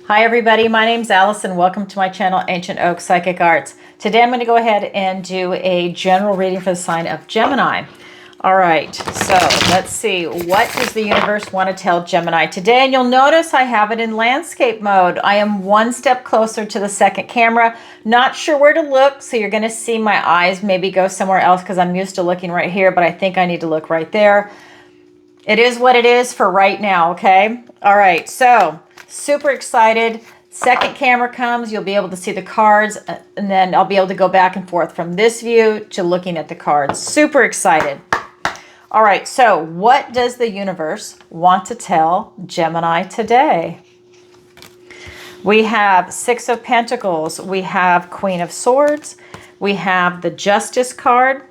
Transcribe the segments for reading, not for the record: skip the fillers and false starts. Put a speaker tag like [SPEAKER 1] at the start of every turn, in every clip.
[SPEAKER 1] Hi everybody, my name's Alice and welcome to my channel Ancient Oak Psychic Arts. Today I'm going to go ahead and do a general reading for the sign of Gemini. All right, so let's see, what does the universe want to tell Gemini today? And you'll notice I have it in landscape mode. I am one step closer to the second camera. Not sure where to look, so you're going to see my eyes maybe go somewhere else because I'm used to looking right here, but I think I need to look right there. It is what it is for right now, okay? All right, so super excited. Second camera comes, you'll be able to see the cards, and then I'll be able to go back and forth from this view to looking at the cards. Super excited. All right, so what does the universe want to tell Gemini today? We have Six of Pentacles, we have Queen of Swords, we have the Justice card,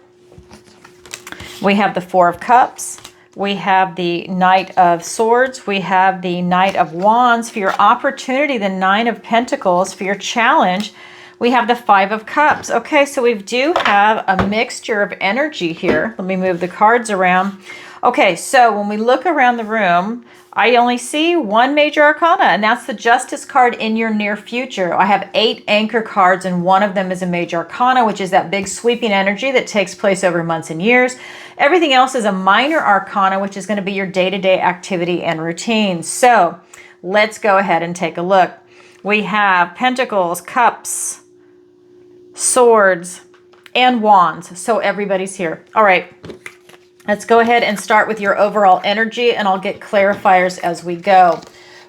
[SPEAKER 1] we have the Four of Cups, we have the Knight of Swords. We have the Knight of Wands for your opportunity, the Nine of Pentacles for your challenge. We have the Five of Cups. Okay, so we do have a mixture of energy here. Let me move the cards around. Okay, so when we look around the room, I only see one major arcana, and that's the Justice card in your near future. I have 8 anchor cards, and one of them is a major arcana, which is that big sweeping energy that takes place over months and years. Everything else is a minor arcana, which is going to be your day-to-day activity and routine. So let's go ahead and take a look. We have Pentacles, Cups, Swords, and Wands. So everybody's here. All right. Let's go ahead and start with your overall energy, and I'll get clarifiers as we go.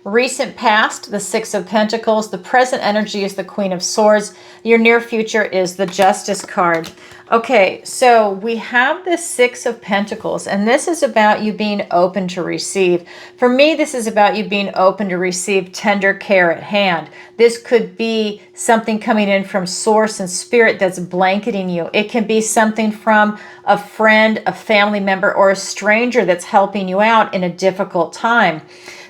[SPEAKER 1] Recent past, the Six of Pentacles. The present energy is the Queen of Swords. Your near future is the Justice card. Okay, so we have the Six of Pentacles, and this is about you being open to receive. For me, this is about you being open to receive tender care at hand. This could be something coming in from source and spirit that's blanketing you. It can be something from a friend, a family member, or a stranger that's helping you out in a difficult time.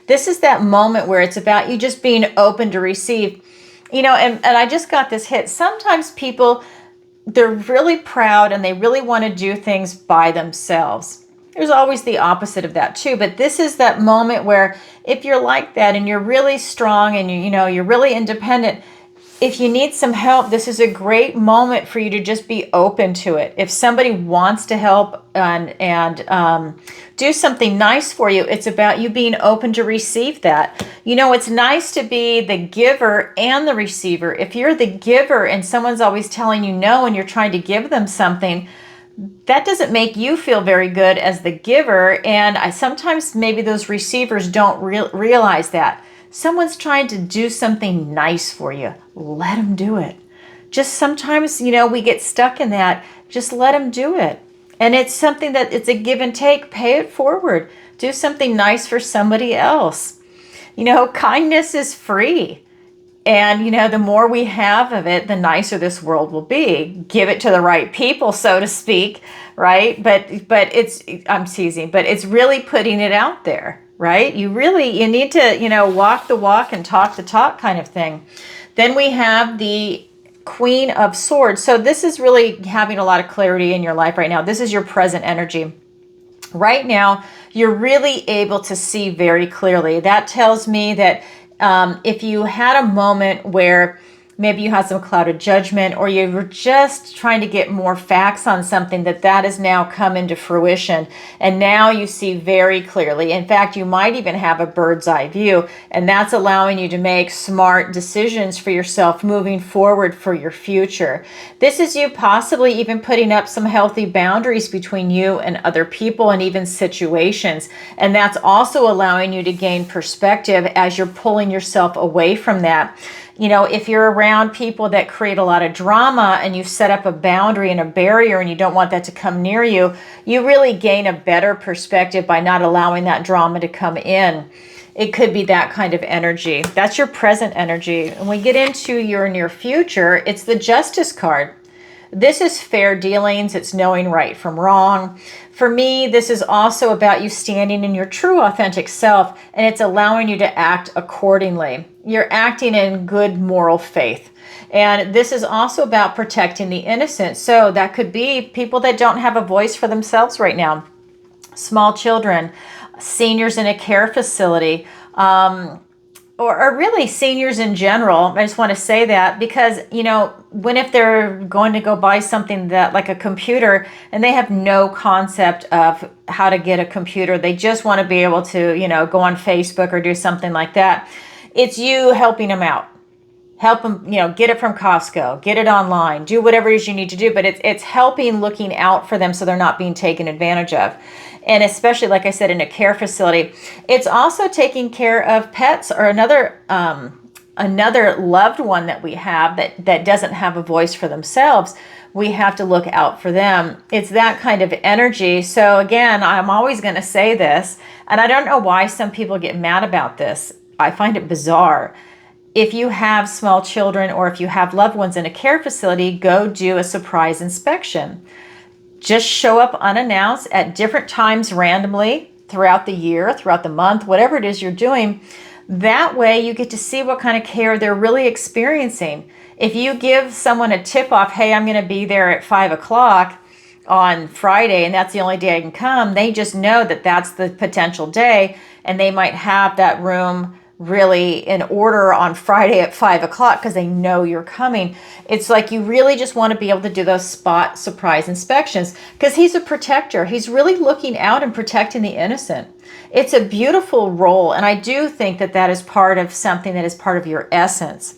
[SPEAKER 1] This is that moment where it's about you just being open to receive. You know, and I just got this hit. Sometimes people, they're really proud and they really want to do things by themselves. There's always the opposite of that too, but this is that moment where if you're like that and you're really strong and you're really independent, if you need some help, this is a great moment for you to just be open to it. If somebody wants to help and do something nice for you, it's about you being open to receive that. You know, it's nice to be the giver and the receiver. If you're the giver and someone's always telling you no and you're trying to give them something, that doesn't make you feel very good as the giver. And sometimes maybe those receivers don't realize that. Someone's trying to do something nice for you. Let them do it. Just sometimes, we get stuck in that. Just let them do it. And it's something that it's a give and take. Pay it forward. Do something nice for somebody else. Kindness is free. And, the more we have of it, the nicer this world will be. Give it to the right people, so to speak, right? But I'm teasing, but it's really putting it out there, right? You need to, walk the walk and talk the talk kind of thing. Then we have the Queen of Swords. So this is really having a lot of clarity in your life right now. This is your present energy. Right now, you're really able to see very clearly. That tells me that if you had a moment where maybe you had some clouded judgment or you were just trying to get more facts on something, that has now come into fruition. And now you see very clearly. In fact, you might even have a bird's eye view, and that's allowing you to make smart decisions for yourself moving forward for your future. This is you possibly even putting up some healthy boundaries between you and other people and even situations. And that's also allowing you to gain perspective as you're pulling yourself away from that. If you're around people that create a lot of drama and you've set up a boundary and a barrier and you don't want that to come near you, you really gain a better perspective by not allowing that drama to come in. It could be that kind of energy. That's your present energy. When we get into your near future, it's the Justice card. This is fair dealings. It's knowing right from wrong. For me, this is also about you standing in your true authentic self, and it's allowing you to act accordingly. You're acting in good moral faith. And this is also about protecting the innocent. So that could be people that don't have a voice for themselves right now. Small children, seniors in a care facility, or really seniors in general. I just want to say that because, you know, if they're going to go buy something that like a computer and they have no concept of how to get a computer, they just want to be able to, you know, go on Facebook or do something like that. It's you helping them out. Help them, you know, get it from Costco, get it online, do whatever it is you need to do. But it's helping, looking out for them so they're not being taken advantage of. And especially, like I said, in a care facility, it's also taking care of pets or another loved one that we have that doesn't have a voice for themselves. We have to look out for them. It's that kind of energy. So again, I'm always going to say this, and I don't know why some people get mad about this. I find it bizarre. If you have small children or if you have loved ones in a care facility, go do a surprise inspection. Just show up unannounced at different times randomly throughout the year, throughout the month, whatever it is you're doing. That way you get to see what kind of care they're really experiencing. If you give someone a tip off, hey, I'm going to be there at 5 o'clock on Friday and that's the only day I can come, they just know that that's the potential day, and they might have that room really in order on Friday at 5 o'clock because they know you're coming. It's like you really just want to be able to do those spot surprise inspections because he's a protector. He's really looking out and protecting the innocent. It's a beautiful role, and I do think that that is part of something that is part of your essence.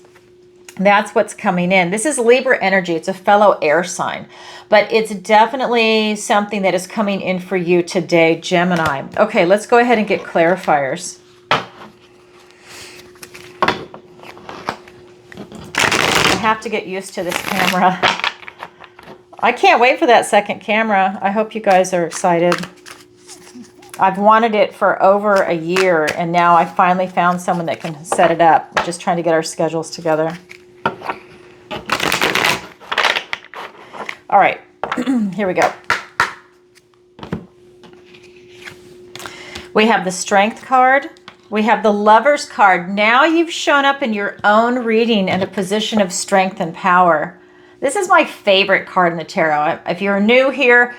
[SPEAKER 1] That's what's coming in. This is Libra energy. It's a fellow air sign, but it's definitely something that is coming in for you today, Gemini. Okay, let's go ahead and get clarifiers. I have to get used to this camera. I can't wait for that second camera. I hope you guys are excited. I've wanted it for over a year, and now I finally found someone that can set it up. We're just trying to get our schedules together. All right, here we go. We have the Strength card. We have the Lover's card. Now you've shown up in your own reading in a position of strength and power. This is my favorite card in the tarot. If you're new here,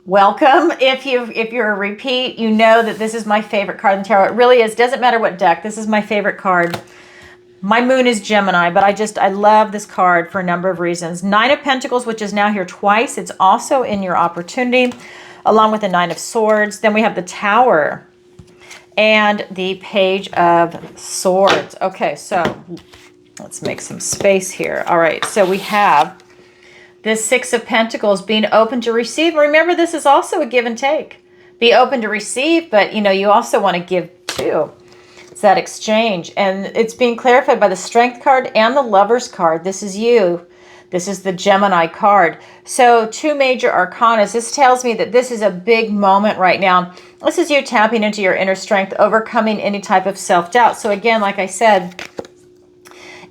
[SPEAKER 1] welcome. If you're a repeat, you know that this is my favorite card in the tarot. It really is. Doesn't matter what deck. This is my favorite card. My moon is Gemini, but I love this card for a number of reasons. Nine of Pentacles, which is now here twice. It's also in your opportunity, along with the Nine of Swords. Then we have the Tower and the Page of Swords. Okay, so let's make some space here. All right, so we have this Six of Pentacles, being open to receive. Remember, this is also a give and take. Be open to receive, but you also want to give too. It's that exchange, and it's being clarified by the Strength card and the Lover's card. This is you. This is the Gemini card. So two major arcanas. This tells me that this is a big moment right now. This is you tapping into your inner strength, overcoming any type of self-doubt. So again, like I said,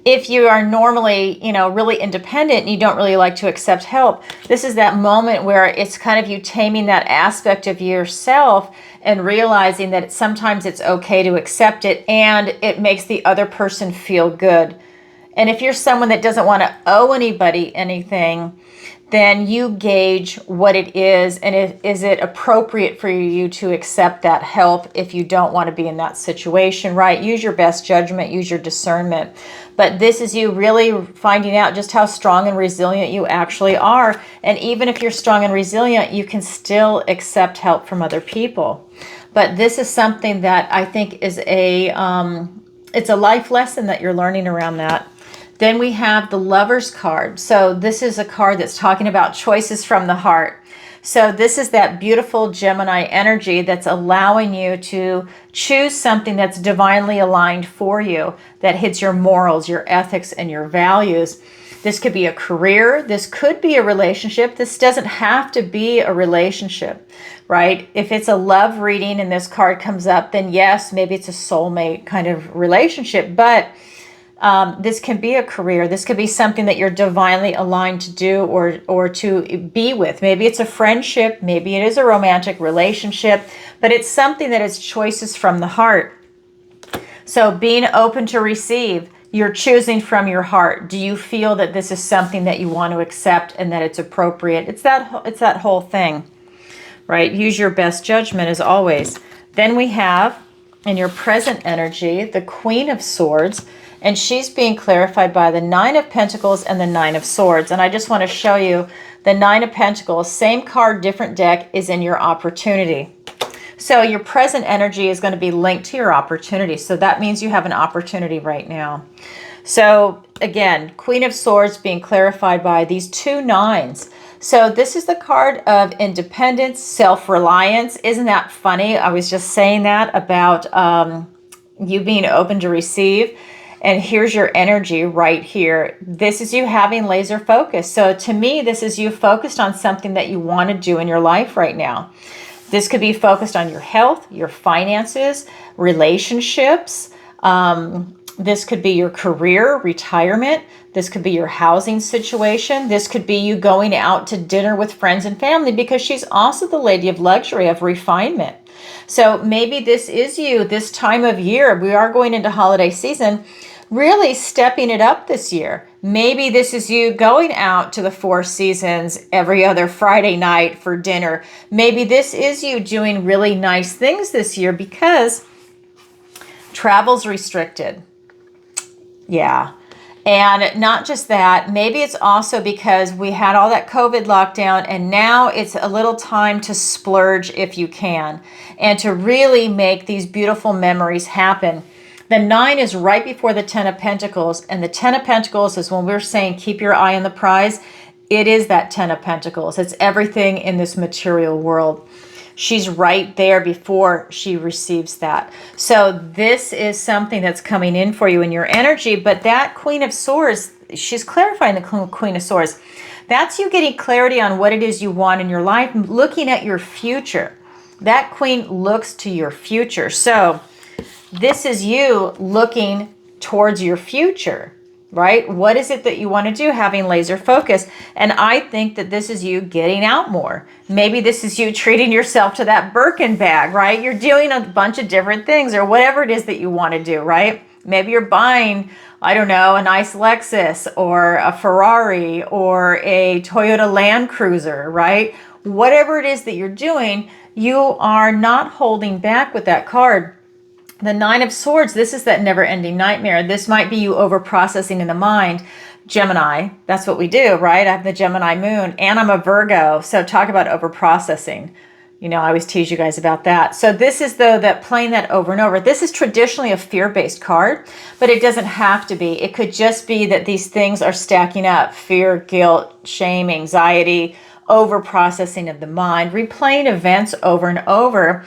[SPEAKER 1] if you are normally, really independent and you don't really like to accept help, this is that moment where it's kind of you taming that aspect of yourself and realizing that sometimes it's okay to accept it, and it makes the other person feel good. And if you're someone that doesn't want to owe anybody anything, then you gauge what it is, and is it appropriate for you to accept that help if you don't want to be in that situation, right? Use your best judgment, use your discernment. But this is you really finding out just how strong and resilient you actually are. And even if you're strong and resilient, you can still accept help from other people. But this is something that I think is it's a life lesson that you're learning around that. Then we have the Lover's card. So this is a card that's talking about choices from the heart. So this is that beautiful Gemini energy that's allowing you to choose something that's divinely aligned for you, that hits your morals, your ethics, and your values. This could be a career. This could be a relationship. This doesn't have to be a relationship, right? If it's a love reading and this card comes up, then yes, maybe it's a soulmate kind of relationship. But this can be a career. This could be something that you're divinely aligned to do or to be with. Maybe it's a friendship. Maybe it is a romantic relationship. But it's something that is choices from the heart. So being open to receive, you're choosing from your heart. Do you feel that this is something that you want to accept and that it's appropriate? It's that whole thing, right? Use your best judgment as always. Then we have in your present energy, the Queen of Swords, and she's being clarified by the Nine of Pentacles and the Nine of Swords. And I just want to show you the Nine of Pentacles, same card, different deck, is in your opportunity. So your present energy is going to be linked to your opportunity. So that means you have an opportunity right now. So again, Queen of Swords being clarified by these two nines. So this is the card of independence, self-reliance. Isn't that funny? I was just saying that about you being open to receive. And here's your energy right here. This is you having laser focus. So to me, this is you focused on something that you want to do in your life right now. This could be focused on your health, your finances, relationships. This could be your career, retirement. This could be your housing situation. This could be you going out to dinner with friends and family, because she's also the lady of luxury, of refinement. So maybe this is you this time of year. We are going into holiday season, really stepping it up this year. Maybe this is you going out to the Four Seasons every other Friday night for dinner. Maybe this is you doing really nice things this year because travel's restricted. Yeah. And not just that, maybe it's also because we had all that COVID lockdown, and now it's a little time to splurge if you can, and to really make these beautiful memories happen. The 9 is right before the 10 of Pentacles, and the 10 of Pentacles is when we're saying keep your eye on the prize. It is that 10 of Pentacles. It's everything in this material world. She's right there before she receives that. So this is something that's coming in for you in your energy. But that Queen of Swords, she's clarifying the Queen of Swords. That's you getting clarity on what it is you want in your life, looking at your future. That Queen looks to your future. So this is you looking towards your future, right? What is it that you want to do? Having laser focus. And I think that this is you getting out more. Maybe this is you treating yourself to that Birkin bag, right? You're doing a bunch of different things, or whatever it is that you want to do, right? Maybe you're buying, I don't know, a nice Lexus or a Ferrari or a Toyota Land Cruiser, right? Whatever it is that you're doing, you are not holding back with that card. The 9 of Swords, this is that never-ending nightmare. This might be you over-processing in the mind. Gemini, that's what we do, right? I have the Gemini moon, and I'm a Virgo, so talk about over-processing. You know, I always tease you guys about that. So this is, though, that playing that over and over. This is traditionally a fear-based card, but it doesn't have to be. It could just be that these things are stacking up. Fear, guilt, shame, anxiety, over-processing of the mind, replaying events over and over.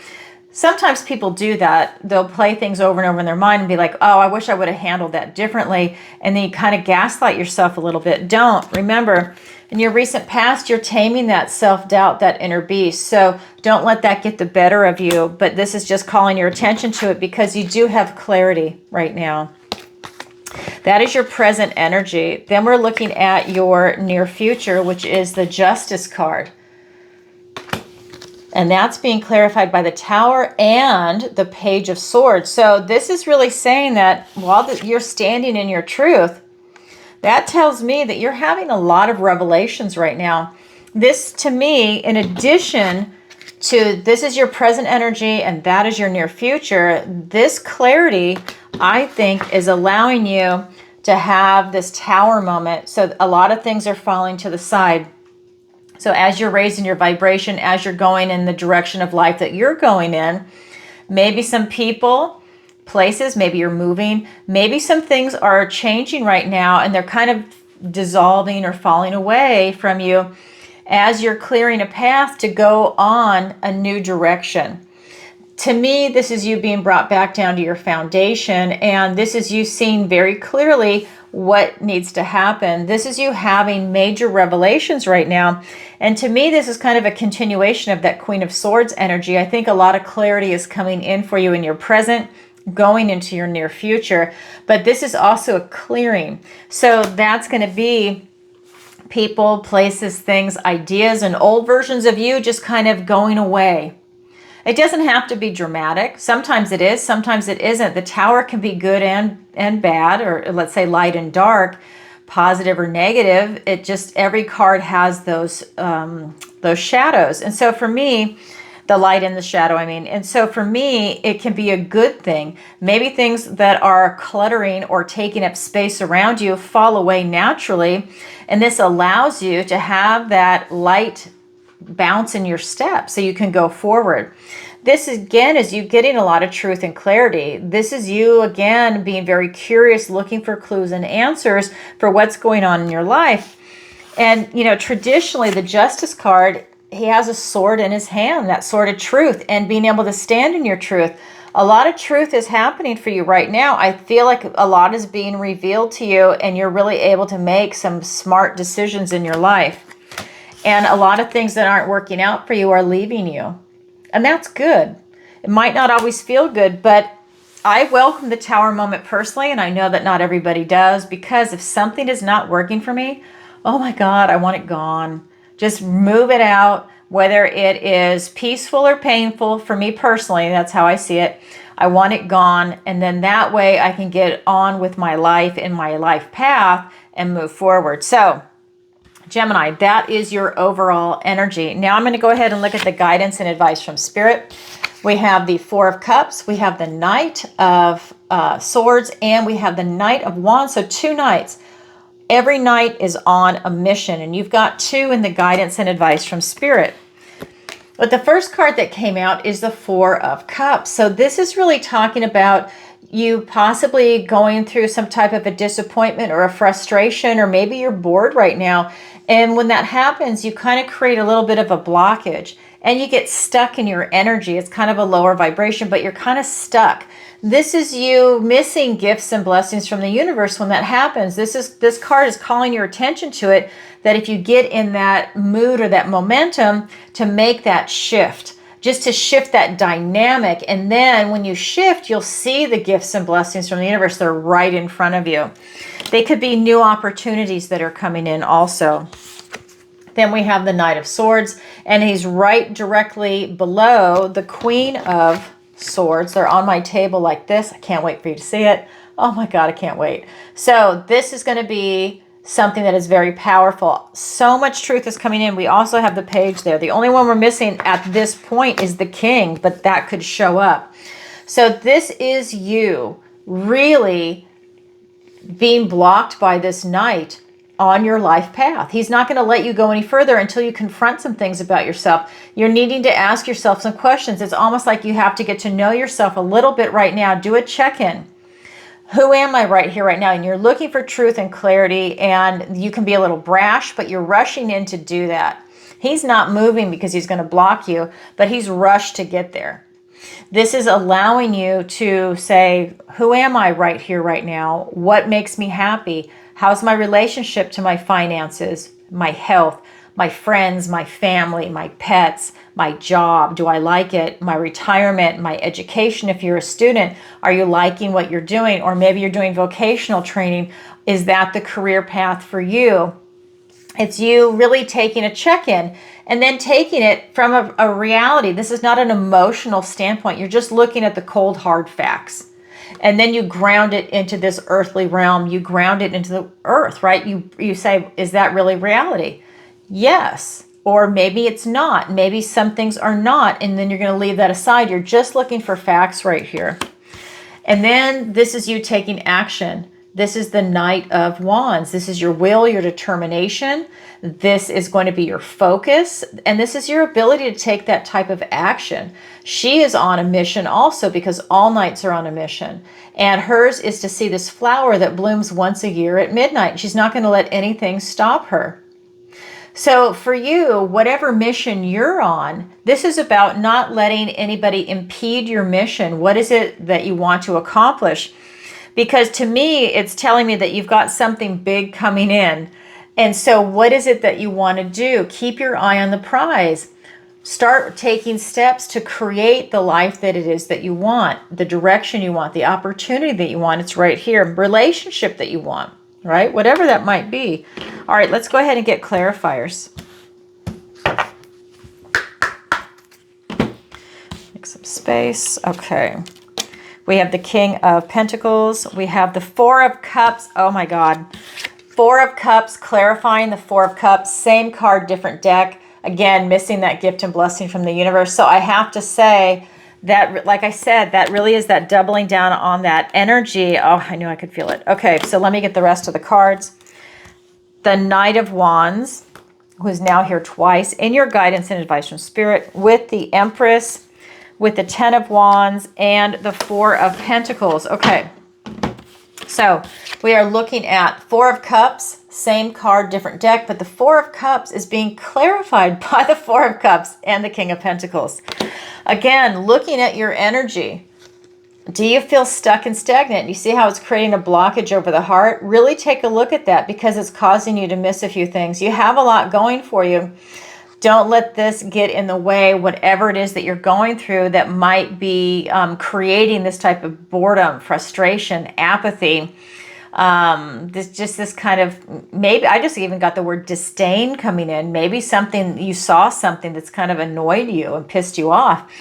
[SPEAKER 1] Sometimes people do that. They'll play things over and over in their mind and be like, oh, I wish I would have handled that differently. And then you kind of gaslight yourself a little bit. Don't. Remember, in your recent past, you're taming that self-doubt, that inner beast. So don't let that get the better of you. But this is just calling your attention to it because you do have clarity right now. That is your present energy. Then we're looking at your near future, which is the Justice card. And that's being clarified by the Tower and the Page of Swords. So this is really saying that while you're standing in your truth, that tells me that you're having a lot of revelations right now. This, to me, in addition to this is your present energy and that is your near future, this clarity, I think, is allowing you to have this Tower moment. So a lot of things are falling to the side. So as you're raising your vibration, as you're going in the direction of life that you're going in, maybe some people, places, maybe you're moving, maybe some things are changing right now and they're kind of dissolving or falling away from you as you're clearing a path to go on a new direction. To me, this is you being brought back down to your foundation, and this is you seeing very clearly what needs to happen. This is you having major revelations right now. And to me, this is kind of a continuation of that Queen of Swords energy. I think a lot of clarity is coming in for you in your present, going into your near future. But this is also a clearing. So that's going to be people, places, things, ideas, and old versions of you just kind of going away. It doesn't have to be dramatic. Sometimes it is, sometimes it isn't. The Tower can be good and bad, or let's say light and dark, positive or negative. It just, every card has those shadows. And so for me, The light and the shadow, I mean. And so for me, it can be a good thing. Maybe things that are cluttering or taking up space around you fall away naturally. And this allows you to have that light bounce in your step so you can go forward. This again is you getting a lot of truth and clarity. This is you again being very curious, looking for clues and answers for what's going on in your life. And you know, traditionally the Justice card, he has a sword in his hand, that sword of truth, and being able to stand in your truth. A lot of truth is happening for you right now. I feel like a lot is being revealed to you, and you're really able to make some smart decisions in your life. And a lot of things that aren't working out for you are leaving you. And that's good. It might not always feel good, but I welcome the Tower moment personally, and I know that not everybody does, because if something is not working for me, oh my God, I want it gone. Just move it out, whether it is peaceful or painful. For me personally, that's how I see it. I want it gone, and then that way I can get on with my life and my life path and move forward. So Gemini, that is your overall energy. Now I'm going to go ahead and look at the guidance and advice from Spirit. We have the Four of Cups, we have the Knight of Swords, and we have the Knight of Wands. So 2 knights. Every knight is on a mission, and you've got 2 in the guidance and advice from Spirit. But the first card that came out is the Four of Cups. So this is really talking about you possibly going through some type of a disappointment or a frustration, or maybe you're bored right now. And when that happens, you kind of create a little bit of a blockage and you get stuck in your energy. It's kind of a lower vibration, but you're kind of stuck. This is you missing gifts and blessings from the universe when that happens. This card is calling your attention to it, that if you get in that mood or that momentum to make that shift, just to shift that dynamic. And then when you shift, you'll see the gifts and blessings from the universe. They're right in front of you. They could be new opportunities that are coming in also. Then we have the Knight of Swords, and he's right directly below the Queen of Swords. They're on my table like this. I can't wait for you to see it. Oh my God, I can't wait. So this is going to be something that is very powerful. So much truth is coming in. We also have the Page there. The only one we're missing at this point is the King, but that could show up. So this is you really being blocked by this Knight on your life path. He's not going to let you go any further until you confront some things about yourself. You're needing to ask yourself some questions. It's almost like you have to get to know yourself a little bit right now. Do a check-in. Who am I right here, right now? And you're looking for truth and clarity, and you can be a little brash, but you're rushing in to do that. He's not moving because he's going to block you, but he's rushed to get there. This is allowing you to say, who am I right here, right now? What makes me happy? How's my relationship to my finances, my health, my friends, my family, my pets, my job? Do I like it? My retirement, my education. If you're a student, are you liking what you're doing? Or maybe you're doing vocational training. Is that the career path for you? It's you really taking a check-in and then taking it from a reality. This is not an emotional standpoint. You're just looking at the cold, hard facts. And then you ground it into this earthly realm. You ground it into the earth, right? You say, is that really reality? Yes. Or maybe it's not. Maybe some things are not. And then you're going to leave that aside. You're just looking for facts right here. And then this is you taking action. This is the Knight of Wands. This is your will, your determination. This is going to be your focus. And this is your ability to take that type of action. She is on a mission also, because all knights are on a mission. And hers is to see this flower that blooms once a year at midnight. She's not going to let anything stop her. So for you, whatever mission you're on, this is about not letting anybody impede your mission. What is it that you want to accomplish? Because to me, it's telling me that you've got something big coming in. And so what is it that you want to do? Keep your eye on the prize. Start taking steps to create the life that it is that you want, the direction you want, the opportunity that you want. It's right here. Relationship that you want, right? Whatever that might be. All right, let's go ahead and get clarifiers. Make some space. Okay. We have the King of Pentacles. We have the Four of Cups. Oh my God. Four of Cups, clarifying the Four of Cups. Same card, different deck. again, missing that gift and blessing from the universe. So I have to say that, like I said, that really is that doubling down on that energy. Oh, I knew I could feel it. Okay, so let me get the rest of the cards. The Knight of Wands, who's now here twice, in your guidance and advice from Spirit, with the Empress, with the Ten of Wands, and the Four of Pentacles. Okay, so we are looking at Four of Cups, same card, different deck, but the Four of Cups is being clarified by the Four of Cups and the King of Pentacles. Again, looking at your energy, do you feel stuck and stagnant? You see how it's creating a blockage over the heart? Really take a look at that, because it's causing you to miss a few things. You have a lot going for you. Don't let this get in the way, whatever it is that you're going through that might be creating this type of boredom, frustration, apathy. This kind of, maybe I just even got the word disdain coming in. Maybe something, you saw something that's kind of annoyed you and pissed you off.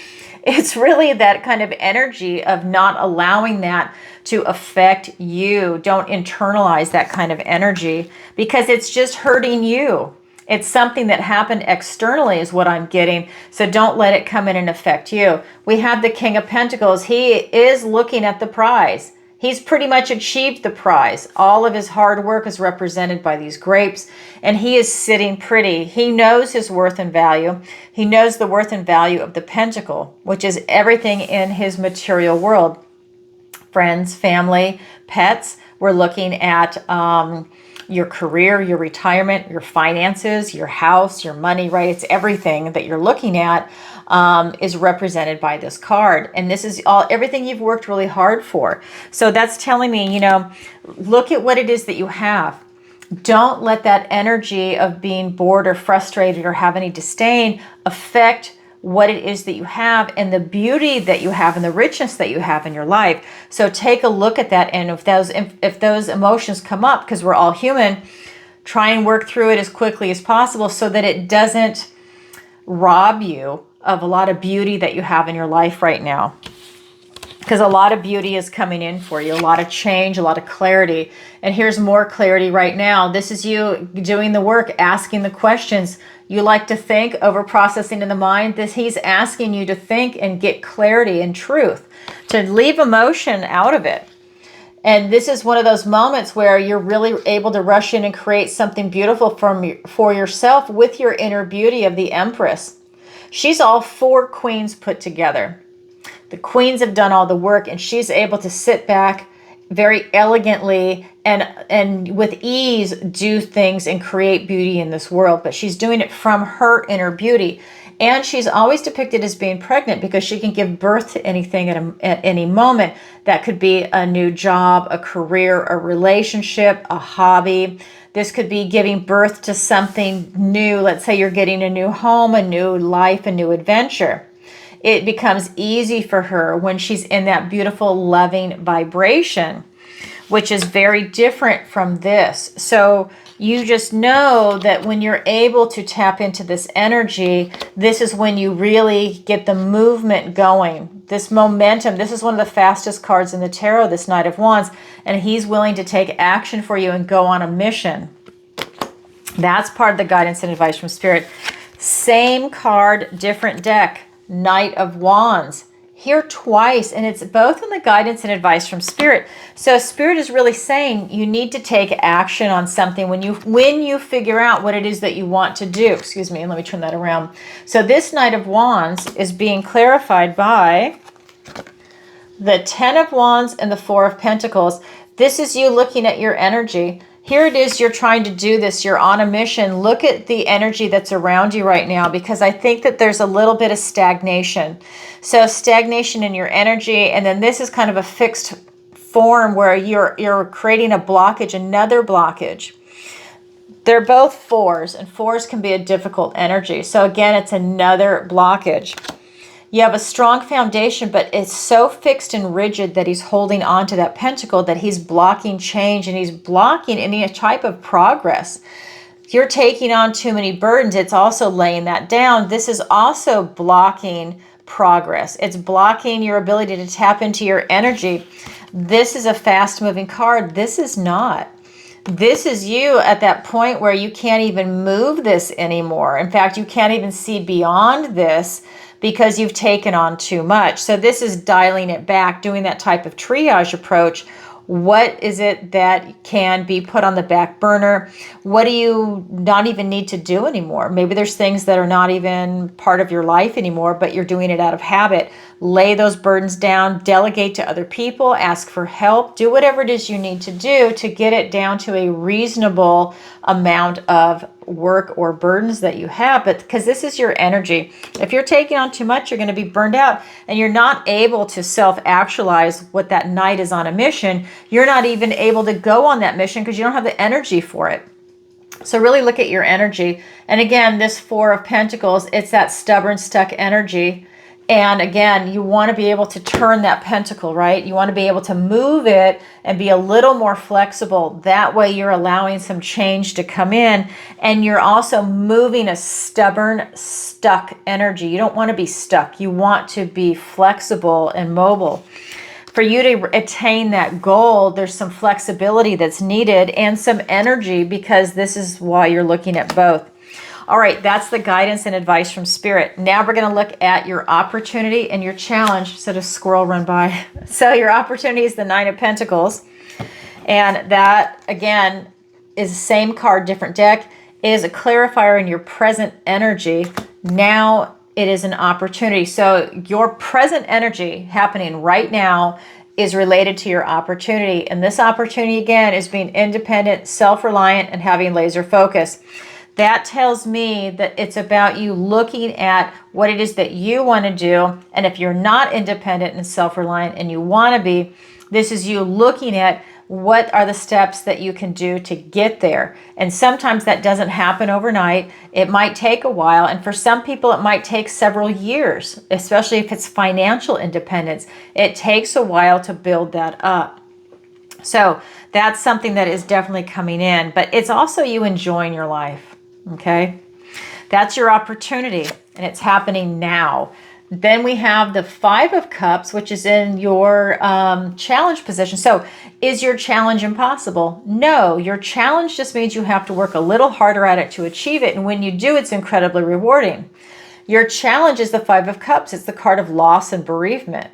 [SPEAKER 1] It's really that kind of energy of not allowing that to affect you. Don't internalize that kind of energy, because it's just hurting you. It's something that happened externally is what I'm getting. So don't let it come in and affect you. We have the King of Pentacles. He is looking at the prize. He's pretty much achieved the prize. All of his hard work is represented by these grapes, and he is sitting pretty. He knows his worth and value. He knows the worth and value of the pentacle, which is everything in his material world. Friends, family, pets. We're looking at your career, your retirement, your finances, your house, your money, right? It's everything that you're looking at is represented by this card. And this is everything you've worked really hard for. So that's telling me, you know, look at what it is that you have. Don't let that energy of being bored or frustrated or have any disdain affect what it is that you have and the beauty that you have and the richness that you have in your life. So take a look at that, and if those emotions come up, because we're all human, try and work through it as quickly as possible so that it doesn't rob you of a lot of beauty that you have in your life right now. Because a lot of beauty is coming in for you, a lot of change, a lot of clarity. And here's more clarity right now. This is you doing the work, asking the questions. You like to think, over processing in the mind. He's asking you to think and get clarity and truth, to leave emotion out of it. And this is one of those moments where you're really able to rush in and create something beautiful for yourself with your inner beauty of the Empress. She's all four queens put together. The queens have done all the work, and she's able to sit back very elegantly and with ease do things and create beauty in this world. But she's doing it from her inner beauty. And she's always depicted as being pregnant, because she can give birth to anything at any moment. That could be a new job, a career, a relationship, a hobby. This could be giving birth to something new. Let's say you're getting a new home, a new life, a new adventure. It becomes easy for her when she's in that beautiful, loving vibration, which is very different from this. So you just know that when you're able to tap into this energy, this is when you really get the movement going, this momentum. This is one of the fastest cards in the tarot, this Knight of Wands, and he's willing to take action for you and go on a mission. That's part of the guidance and advice from Spirit. Same card, different deck. Knight of Wands, here twice, and it's both in the guidance and advice from Spirit. So Spirit is really saying you need to take action on something when you figure out what it is that you want to do. Excuse me, and let me turn that around. So this Knight of Wands is being clarified by the Ten of Wands and the Four of Pentacles. This is you looking at your energy. Here it is, you're trying to do this, you're on a mission. Look at the energy that's around you right now, because I think that there's a little bit of stagnation. So stagnation in your energy, and then this is kind of a fixed form where you're creating a blockage, another blockage. They're both fours, and fours can be a difficult energy. So again, it's another blockage. You have a strong foundation, but it's so fixed and rigid that he's holding on to that pentacle, that he's blocking change and he's blocking any type of progress. You're taking on too many burdens. It's also laying that down. This is also blocking progress. It's blocking your ability to tap into your energy. This is a fast-moving card. This is not. This is you at that point where you can't even move this anymore. In fact, you can't even see beyond this because you've taken on too much. So this is dialing it back, doing that type of triage approach. What is it that can be put on the back burner? What do you not even need to do anymore? Maybe there's things that are not even part of your life anymore, but you're doing it out of habit. Lay those burdens down, delegate to other people, ask for help, do whatever it is you need to do to get it down to a reasonable amount of work or burdens that you have. But because this is your energy, if you're taking on too much, you're going to be burned out and you're not able to self-actualize what that knight is on a mission. You're not even able to go on that mission because you don't have the energy for it. So really look at your energy. And again, this Four of Pentacles, it's that stubborn, stuck energy. And again, you want to be able to turn that pentacle, right? You want to be able to move it and be a little more flexible. That way you're allowing some change to come in. And you're also moving a stubborn, stuck energy. You don't want to be stuck. You want to be flexible and mobile. For you to attain that goal, there's some flexibility that's needed and some energy, because this is why you're looking at both. All right, that's the guidance and advice from Spirit. Now we're going to look at your opportunity and your challenge. So does squirrel run by? So your opportunity is the Nine of Pentacles. And that, again, is the same card, different deck, is a clarifier in your present energy. Now it is an opportunity. So your present energy happening right now is related to your opportunity. And this opportunity, again, is being independent, self-reliant, and having laser focus. That tells me that it's about you looking at what it is that you want to do. And if you're not independent and self-reliant and you want to be, this is you looking at what are the steps that you can do to get there. And sometimes that doesn't happen overnight. It might take a while. And for some people, it might take several years, especially if it's financial independence. It takes a while to build that up. So that's something that is definitely coming in. But it's also you enjoying your life. Okay, that's your opportunity, and it's happening now. Then we have the Five of Cups, which is in your challenge position. So is your challenge impossible? No, your challenge just means you have to work a little harder at it to achieve it. And when you do, it's incredibly rewarding. Your challenge is the Five of Cups. It's the card of loss and bereavement.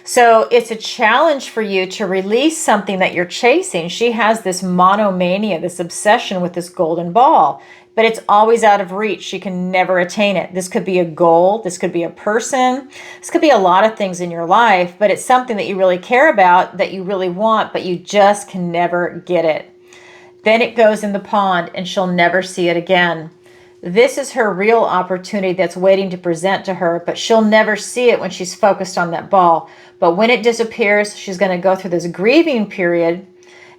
[SPEAKER 1] So it's a challenge for you to release something that you're chasing. She has this monomania, this obsession with this golden ball, but it's always out of reach. She can never attain it. This could be a goal. This could be a person. This could be a lot of things in your life, but it's something that you really care about, that you really want, but you just can never get it. Then it goes in the pond and she'll never see it again. This is her real opportunity that's waiting to present to her, but she'll never see it when she's focused on that ball. But when it disappears, she's going to go through this grieving period,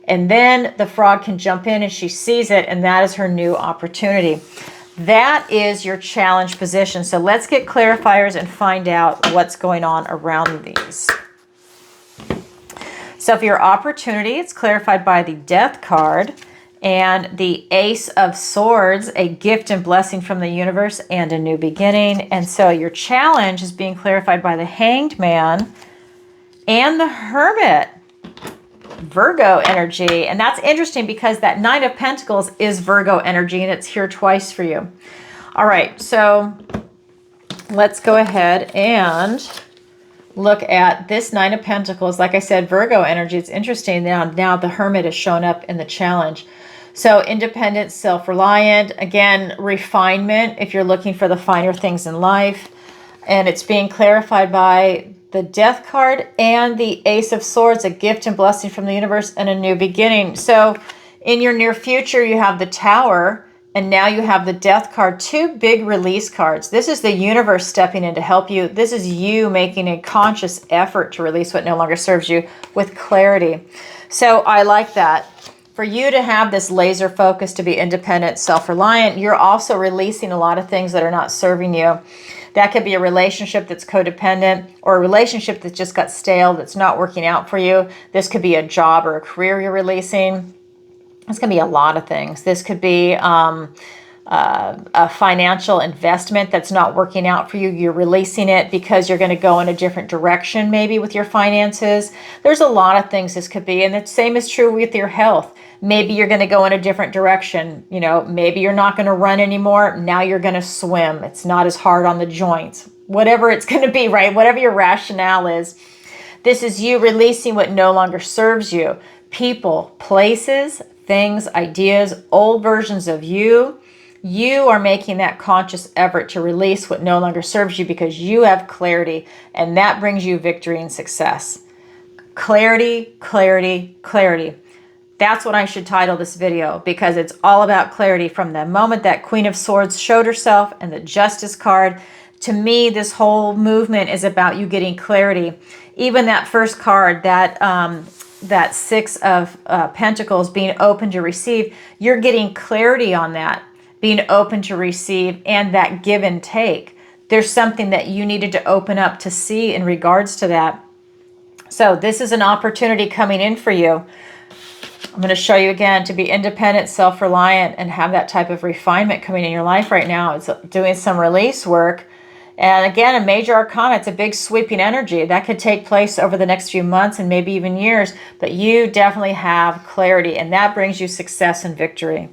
[SPEAKER 1] and then the frog can jump in and she sees it, and that is her new opportunity. That is your challenge position. So let's get clarifiers and find out what's going on around these. So for your opportunity, it's clarified by the Death card and the Ace of Swords, a gift and blessing from the universe and a new beginning. And so your challenge is being clarified by the Hanged Man and the Hermit, Virgo energy. And that's interesting because that Nine of Pentacles is Virgo energy, and it's here twice for you. All right, so let's go ahead and look at this Nine of Pentacles. Like I said, Virgo energy. It's interesting now the Hermit has shown up in the challenge. So independent, self-reliant, again, refinement if you're looking for the finer things in life. And it's being clarified by the Death card and the Ace of Swords, a gift and blessing from the universe and a new beginning. So in your near future, you have the Tower, and now you have the Death card, two big release cards. This is the universe stepping in to help you. This is you making a conscious effort to release what no longer serves you with clarity. So I like that. For you to have this laser focus, to be independent, self-reliant, you're also releasing a lot of things that are not serving you. That could be a relationship that's codependent, or a relationship that just got stale, that's not working out for you. This could be a job or a career you're releasing. This can be a lot of things. This could be a financial investment that's not working out for you. You're releasing it because you're going to go in a different direction, maybe with your finances. There's a lot of things this could be. And the same is true with your health. Maybe you're going to go in a different direction. You know, maybe you're not going to run anymore. Now you're going to swim. It's not as hard on the joints. Whatever it's going to be, right? Whatever your rationale is. This is you releasing what no longer serves you. People, places, things, ideas, old versions of you. You are making that conscious effort to release what no longer serves you because you have clarity, and that brings you victory and success. Clarity, clarity, clarity. That's what I should title this video, because it's all about clarity. From the moment that Queen of Swords showed herself and the Justice card, to me, this whole movement is about you getting clarity. Even that first card, that Six of Pentacles, being open to receive, you're getting clarity on that. Being open to receive and that give and take. There's something that you needed to open up to see in regards to that. So this is an opportunity coming in for you. I'm going to show you again to be independent, self-reliant, and have that type of refinement coming in your life right now. It's doing some release work. And again, a major arcana, it's a big sweeping energy. That could take place over the next few months and maybe even years. But you definitely have clarity, and that brings you success and victory.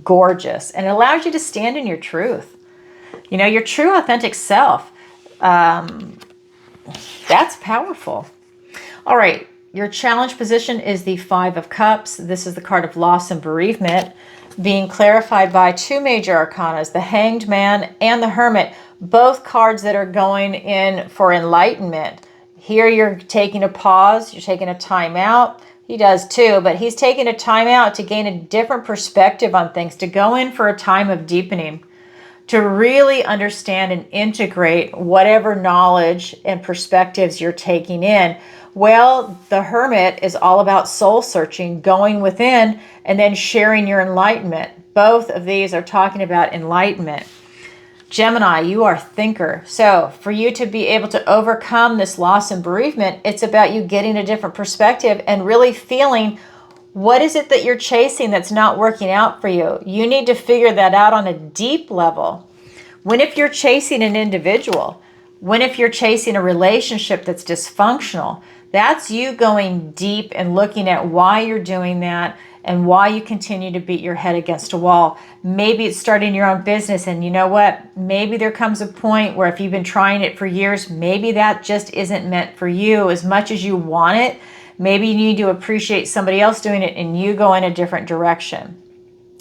[SPEAKER 1] Gorgeous. And it allows you to stand in your truth. You know, your true authentic self. That's powerful. All right. Your challenge position is the Five of Cups. This is the card of loss and bereavement, being clarified by two major arcanas, the Hanged Man and the Hermit, both cards that are going in for enlightenment. Here you're taking a pause, you're taking a time out. He does too, but he's taking a time out to gain a different perspective on things, to go in for a time of deepening, to really understand and integrate whatever knowledge and perspectives you're taking in. Well, the Hermit is all about soul searching, going within, and then sharing your enlightenment. Both of these are talking about enlightenment. Gemini, you are a thinker. So for you to be able to overcome this loss and bereavement, it's about you getting a different perspective and really feeling, what is it that you're chasing that's not working out for you? You need to figure that out on a deep level. When if you're chasing an individual, when if you're chasing a relationship that's dysfunctional, that's you going deep and looking at why you're doing that and why you continue to beat your head against a wall. Maybe it's starting your own business, and you know what? Maybe there comes a point where if you've been trying it for years, maybe that just isn't meant for you as much as you want it. Maybe you need to appreciate somebody else doing it and you go in a different direction.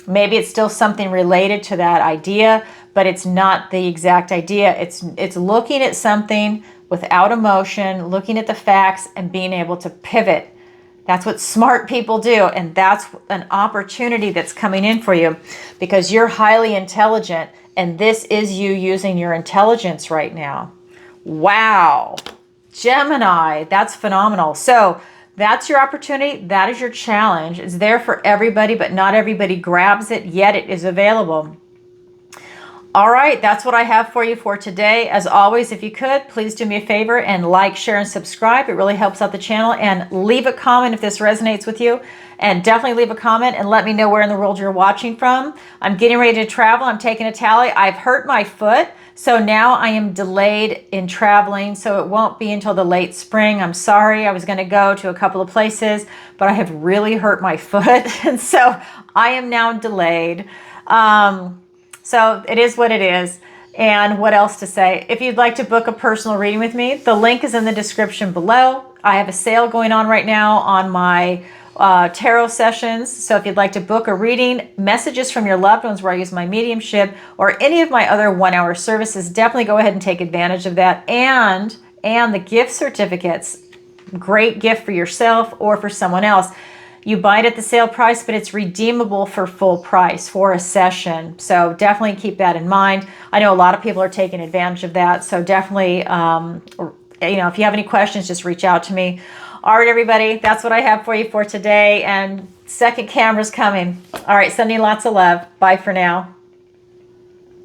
[SPEAKER 1] Maybe it's still something related to that idea, but it's not the exact idea. It's looking at something without emotion, looking at the facts and being able to pivot. That's what smart people do, and that's an opportunity that's coming in for you because you're highly intelligent, and this is you using your intelligence right now. Wow. Gemini, that's phenomenal. So that's your opportunity. That is your challenge. It's there for everybody, but not everybody grabs it, yet it is available. All right, that's what I have for you for today. As always, if you could, please do me a favor and like, share, and subscribe. It really helps out the channel. And leave a comment if this resonates with you. And definitely leave a comment and let me know where in the world you're watching from. I'm getting ready to travel. I'm taking a tally. I've hurt my foot, so now I am delayed in traveling, so it won't be until the late spring. I'm sorry. I was going to go to a couple of places, but I have really hurt my foot, and so I am now delayed. So it is what it is. And what else to say? If you'd like to book a personal reading with me, the link is in the description below. I have a sale going on right now on my tarot sessions. So if you'd like to book a reading, messages from your loved ones where I use my mediumship, or any of my other 1-hour services, definitely go ahead and take advantage of that. And the gift certificates, great gift for yourself or for someone else. You buy it at the sale price, but it's redeemable for full price for a session. So definitely keep that in mind. I know a lot of people are taking advantage of that. So definitely, if you have any questions, just reach out to me. All right, everybody, that's what I have for you for today. And second camera's coming. All right, sending lots of love. Bye for now.